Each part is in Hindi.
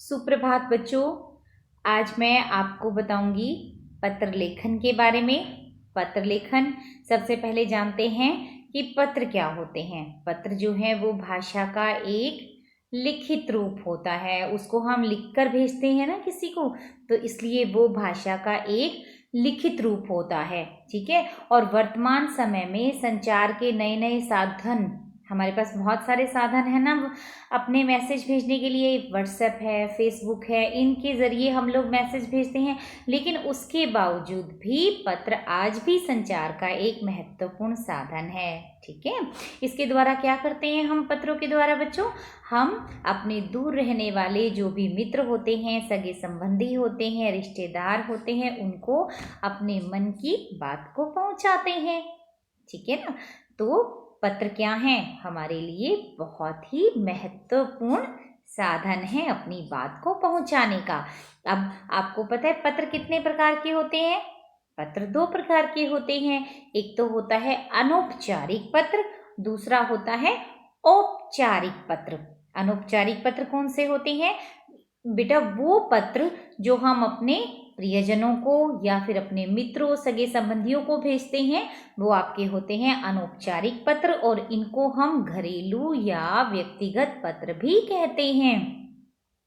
सुप्रभात बच्चों। आज मैं आपको बताऊंगी पत्र लेखन के बारे में। पत्र लेखन सबसे पहले जानते हैं कि पत्र क्या होते हैं। पत्र जो है वो भाषा का एक लिखित रूप होता है। उसको हम लिखकर भेजते हैं ना किसी को, तो इसलिए वो भाषा का एक लिखित रूप होता है। ठीक है। और वर्तमान समय में संचार के नए नए साधन, हमारे पास बहुत सारे साधन है ना अपने मैसेज भेजने के लिए। व्हाट्सएप है, फेसबुक है, इनके ज़रिए हम लोग मैसेज भेजते हैं। लेकिन उसके बावजूद भी पत्र आज भी संचार का एक महत्वपूर्ण साधन है। ठीक है। इसके द्वारा क्या करते हैं हम पत्रों के द्वारा बच्चों? हम अपने दूर रहने वाले जो भी मित्र होते हैं, सगे संबंधी होते हैं, रिश्तेदार होते हैं, उनको अपने मन की बात को पहुंचाते हैं। ठीक है ना। तो पत्र क्या है? हमारे लिए बहुत ही महत्वपूर्ण साधन है अपनी बात को पहुंचाने का। अब आपको पता है पत्र कितने प्रकार के होते हैं? पत्र दो प्रकार के होते हैं। एक तो होता है अनौपचारिक पत्र, दूसरा होता है औपचारिक पत्र। अनौपचारिक पत्र कौन से होते हैं बेटा? वो पत्र जो हम अपने प्रियजनों को या फिर अपने मित्रों, सगे संबंधियों को भेजते हैं, वो आपके होते हैं अनौपचारिक पत्र। और इनको हम घरेलू या व्यक्तिगत पत्र भी कहते हैं।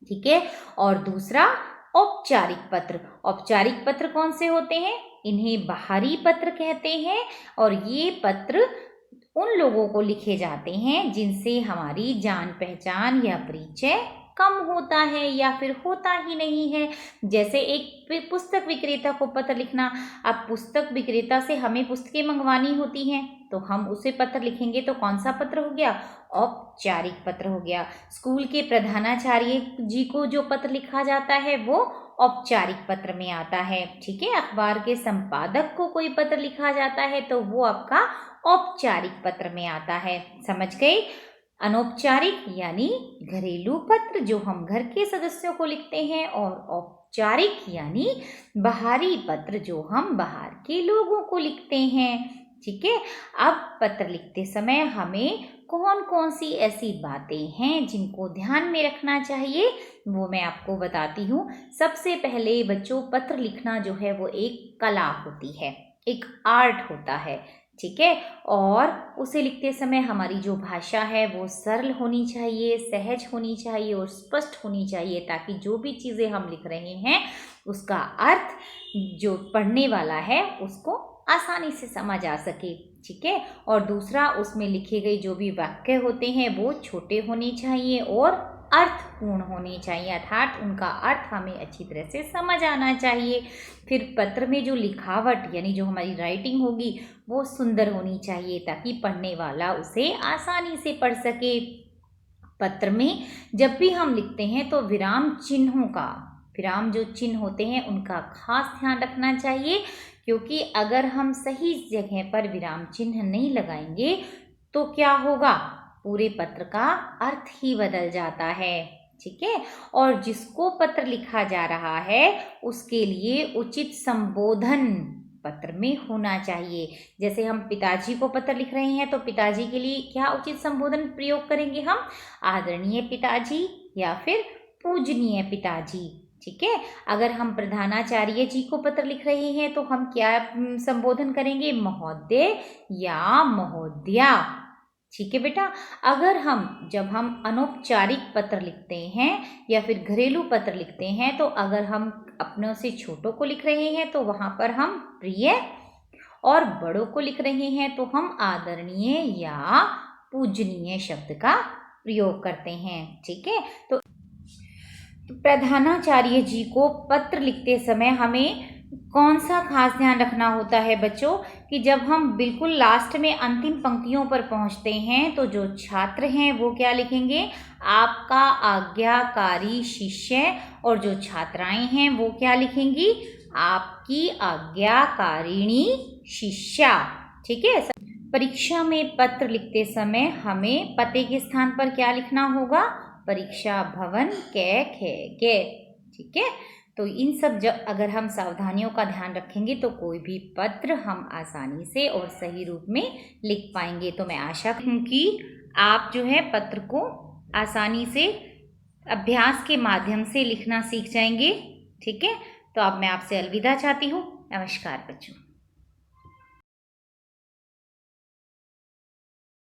ठीक है। और दूसरा औपचारिक पत्र। औपचारिक पत्र कौन से होते हैं? इन्हें बाहरी पत्र कहते हैं। और ये पत्र उन लोगों को लिखे जाते हैं जिनसे हमारी जान पहचान या परिचय कम होता है या फिर होता ही नहीं है। जैसे एक पुस्तक विक्रेता को पत्र लिखना। अब पुस्तक विक्रेता से हमें पुस्तकें मंगवानी होती हैं, तो हम उसे पत्र लिखेंगे तो कौन सा पत्र हो गया? औपचारिक पत्र हो गया। स्कूल के प्रधानाचार्य जी को जो पत्र लिखा जाता है वो औपचारिक पत्र में आता है। ठीक है। अखबार के संपादक को कोई पत्र लिखा जाता है तो वो आपका औपचारिक पत्र में आता है। समझ गए? अनौपचारिक यानी घरेलू पत्र जो हम घर के सदस्यों को लिखते हैं, और औपचारिक यानी बाहरी पत्र जो हम बाहर के लोगों को लिखते हैं। ठीक है। अब पत्र लिखते समय हमें कौन कौन सी ऐसी बातें हैं जिनको ध्यान में रखना चाहिए, वो मैं आपको बताती हूँ। सबसे पहले बच्चों, पत्र लिखना जो है वो एक कला होती है, एक आर्ट होता है। ठीक है। और उसे लिखते समय हमारी जो भाषा है वो सरल होनी चाहिए, सहज होनी चाहिए और स्पष्ट होनी चाहिए, ताकि जो भी चीज़ें हम लिख रहे हैं उसका अर्थ जो पढ़ने वाला है उसको आसानी से समझ आ सके। ठीक है। और दूसरा, उसमें लिखे गए जो भी वाक्य होते हैं वो छोटे होने चाहिए और अर्थपूर्ण होने चाहिए, अर्थात उनका अर्थ हमें अच्छी तरह से समझ आना चाहिए। फिर पत्र में जो लिखावट यानी जो हमारी राइटिंग होगी वो सुंदर होनी चाहिए, ताकि पढ़ने वाला उसे आसानी से पढ़ सके। पत्र में जब भी हम लिखते हैं तो विराम जो चिन्ह होते हैं उनका खास ध्यान रखना चाहिए, क्योंकि अगर हम सही जगह पर विराम चिन्ह नहीं लगाएंगे तो क्या होगा? पूरे पत्र का अर्थ ही बदल जाता है। ठीक है। और जिसको पत्र लिखा जा रहा है उसके लिए उचित संबोधन पत्र में होना चाहिए। जैसे हम पिताजी को पत्र लिख रहे हैं तो पिताजी के लिए क्या उचित संबोधन प्रयोग करेंगे हम? आदरणीय पिताजी या फिर पूजनीय पिताजी। ठीक है। अगर हम प्रधानाचार्य जी को पत्र लिख रहे हैं तो हम क्या संबोधन करेंगे? महोदय या महोदया। ठीक है बेटा। जब हम अनौपचारिक पत्र लिखते हैं या फिर घरेलू पत्र लिखते हैं, तो अगर हम अपनों से छोटों को लिख रहे हैं तो वहां पर हम प्रिय, और बड़ों को लिख रहे हैं तो हम आदरणीय या पूजनीय शब्द का प्रयोग करते हैं। ठीक है। तो प्रधानाचार्य जी को पत्र लिखते समय हमें कौन सा खास ध्यान रखना होता है बच्चों? कि जब हम बिल्कुल लास्ट में अंतिम पंक्तियों पर पहुंचते हैं तो जो छात्र हैं वो क्या लिखेंगे? आपका आज्ञाकारी शिष्य। और जो छात्राएं हैं वो क्या लिखेंगी? आपकी आज्ञाकारिणी शिष्या। ठीक है। परीक्षा में पत्र लिखते समय हमें पते के स्थान पर क्या लिखना होगा? परीक्षा भवन कै। ठीक है। तो इन सब अगर हम सावधानियों का ध्यान रखेंगे तो कोई भी पत्र हम आसानी से और सही रूप में लिख पाएंगे। तो मैं आशा हूँ कि आप जो है पत्र को आसानी से अभ्यास के माध्यम से लिखना सीख जाएंगे। ठीक है, तो अब मैं आपसे अलविदा चाहती हूँ। नमस्कार बच्चों।